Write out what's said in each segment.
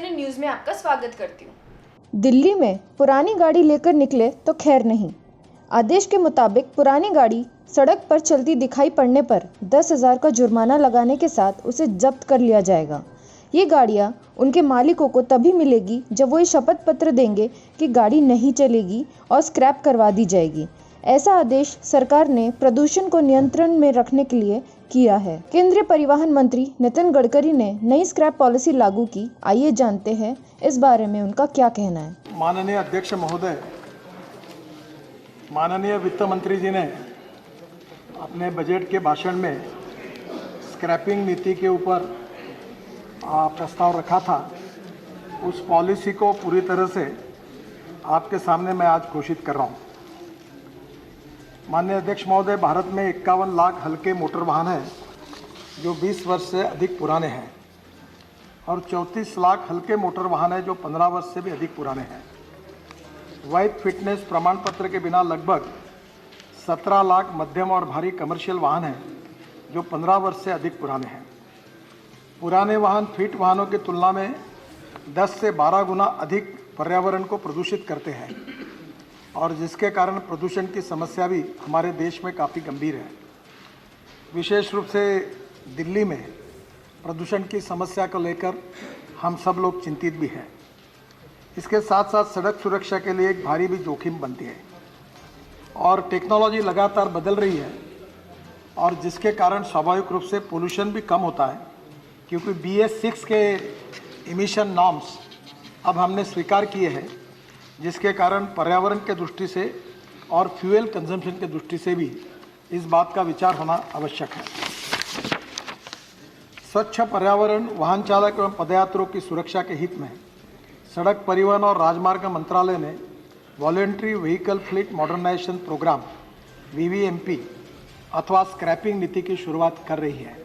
एक्सएनएन news में आपका स्वागत करती हूँ। दिल्ली में पुरानी गाड़ी लेकर निकले तो खैर नहीं। आदेश के मुताबिक पुरानी गाड़ी सड़क पर चलती दिखाई पड़ने पर 10,000 का जुर्माना लगाने के साथ उसे जब्त कर लिया जाएगा। ये गाड़ियाँ उनके मालिकों को तभी मिलेगी जब वो ये शपथ पत्र देंगे कि गाड़ी नहीं चलेगी और स्क्रैप करवा दी जाएगी। ऐसा आदेश सरकार ने प्रदूषण को नियंत्रण में रखने के लिए किया है। केंद्रीय परिवहन मंत्री नितिन गडकरी ने नई स्क्रैप पॉलिसी लागू की। आइए जानते हैं इस बारे में उनका क्या कहना है। माननीय अध्यक्ष महोदय, माननीय वित्त मंत्री जी ने अपने बजट के भाषण में स्क्रैपिंग नीति के ऊपर प्रस्ताव रखा था। उस पॉलिसी को पूरी तरह से आपके सामने मैं आज घोषित कर रहा हूँ। माननीय अध्यक्ष महोदय, भारत में 51 लाख हल्के मोटर वाहन हैं जो 20 वर्ष से अधिक पुराने हैं और 34 लाख हल्के मोटर वाहन हैं जो 15 वर्ष से भी अधिक पुराने हैं। वैध फिटनेस प्रमाण पत्र के बिना लगभग 17 लाख मध्यम और भारी कमर्शियल वाहन हैं जो 15 वर्ष से अधिक पुराने हैं। पुराने वाहन फिट वाहनों की तुलना में 10 से 12 गुना अधिक पर्यावरण को प्रदूषित करते हैं और जिसके कारण प्रदूषण की समस्या भी हमारे देश में काफ़ी गंभीर है। विशेष रूप से दिल्ली में प्रदूषण की समस्या को लेकर हम सब लोग चिंतित भी हैं। इसके साथ साथ सड़क सुरक्षा के लिए एक भारी भी जोखिम बनती है और टेक्नोलॉजी लगातार बदल रही है और जिसके कारण स्वाभाविक रूप से पोल्यूशन भी कम होता है, क्योंकि BS6 के इमिशन नॉर्म्स अब हमने स्वीकार किए हैं, जिसके कारण पर्यावरण के दृष्टि से और फ्यूल कंजम्पशन के दृष्टि से भी इस बात का विचार होना आवश्यक है। स्वच्छ पर्यावरण, वाहन चालक एवं पदयात्रियों की सुरक्षा के हित में सड़क परिवहन और राजमार्ग मंत्रालय ने voluntary vehicle fleet modernisation programme VVMP अथवा स्क्रैपिंग नीति की शुरुआत कर रही है।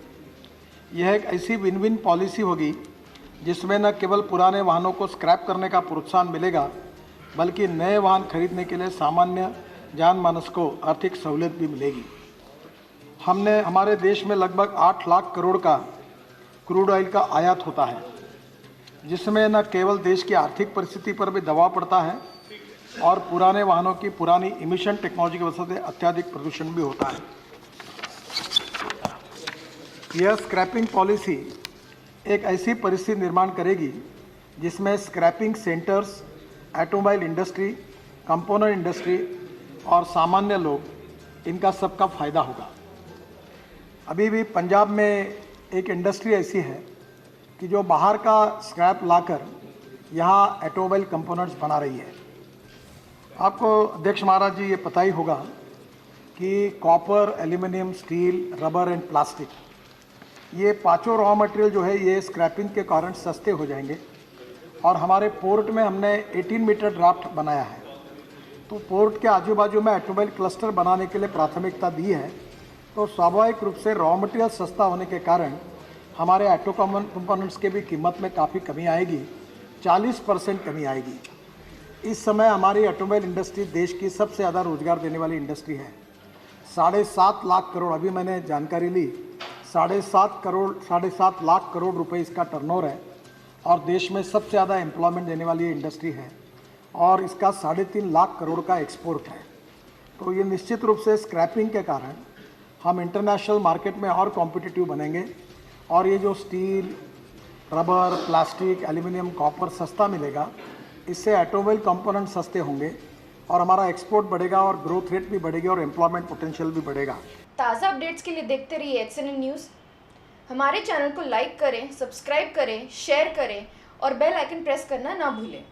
यह एक ऐसी विन विन पॉलिसी होगी जिसमें न केवल पुराने वाहनों को स्क्रैप करने का प्रोत्साहन मिलेगा, बल्कि नए वाहन खरीदने के लिए सामान्य जनमानस को आर्थिक सहूलियत भी मिलेगी। हमारे देश में लगभग 8 लाख करोड़ का क्रूड ऑयल का आयात होता है, जिसमें न केवल देश की आर्थिक परिस्थिति पर भी दबाव पड़ता है और पुराने वाहनों की पुरानी इमिशन टेक्नोलॉजी की वजह से अत्यधिक प्रदूषण भी होता है। यह स्क्रैपिंग पॉलिसी एक ऐसी परिस्थिति निर्माण करेगी जिसमें scrapping centres, automobile industry, component industry और सामान्य लोग, इनका सबका फ़ायदा होगा। अभी भी पंजाब में एक इंडस्ट्री ऐसी है कि जो बाहर का स्क्रैप लाकर यहाँ ऑटोमोबाइल कंपोनेंट्स बना रही है। आपको अध्यक्ष महाराज जी ये पता ही होगा कि copper, aluminium, steel, rubber and plastic, ये पांचों रॉ मटेरियल जो है ये स्क्रैपिंग के कारण सस्ते हो जाएंगे और हमारे पोर्ट में हमने 18 मीटर ड्राफ्ट बनाया है। तो पोर्ट के आजू बाजू में ऑटोमोबाइल क्लस्टर बनाने के लिए प्राथमिकता दी है। तो स्वाभाविक रूप से रॉ मटेरियल सस्ता होने के कारण हमारे ऑटो कंपोनेंट्स के भी कीमत में काफ़ी कमी आएगी, 40% कमी आएगी। इस समय हमारी ऑटोमोबाइल इंडस्ट्री देश की सबसे ज़्यादा रोजगार देने वाली इंडस्ट्री है। 7.5 लाख करोड़, अभी मैंने जानकारी ली, 7.5 लाख करोड़ रुपए इसका टर्नओवर है और देश में सबसे ज़्यादा एम्प्लॉयमेंट देने वाली इंडस्ट्री है और इसका 3.5 लाख करोड़ का एक्सपोर्ट है। तो ये निश्चित रूप से स्क्रैपिंग के कारण हम इंटरनेशनल मार्केट में और कॉम्पिटिटिव बनेंगे और ये जो steel, rubber, plastic, aluminium, copper सस्ता मिलेगा, इससे ऑटोमोबाइल कंपोनेंट सस्ते होंगे और हमारा एक्सपोर्ट बढ़ेगा और ग्रोथ रेट भी बढ़ेगी और एम्प्लॉयमेंट पोटेंशियल भी बढ़ेगा। ताज़ा अपडेट्स के लिए देखते रहिए एक्सएनएन न्यूज़। हमारे चैनल को लाइक करें, सब्सक्राइब करें, शेयर करें और बेल आइकन प्रेस करना ना भूलें।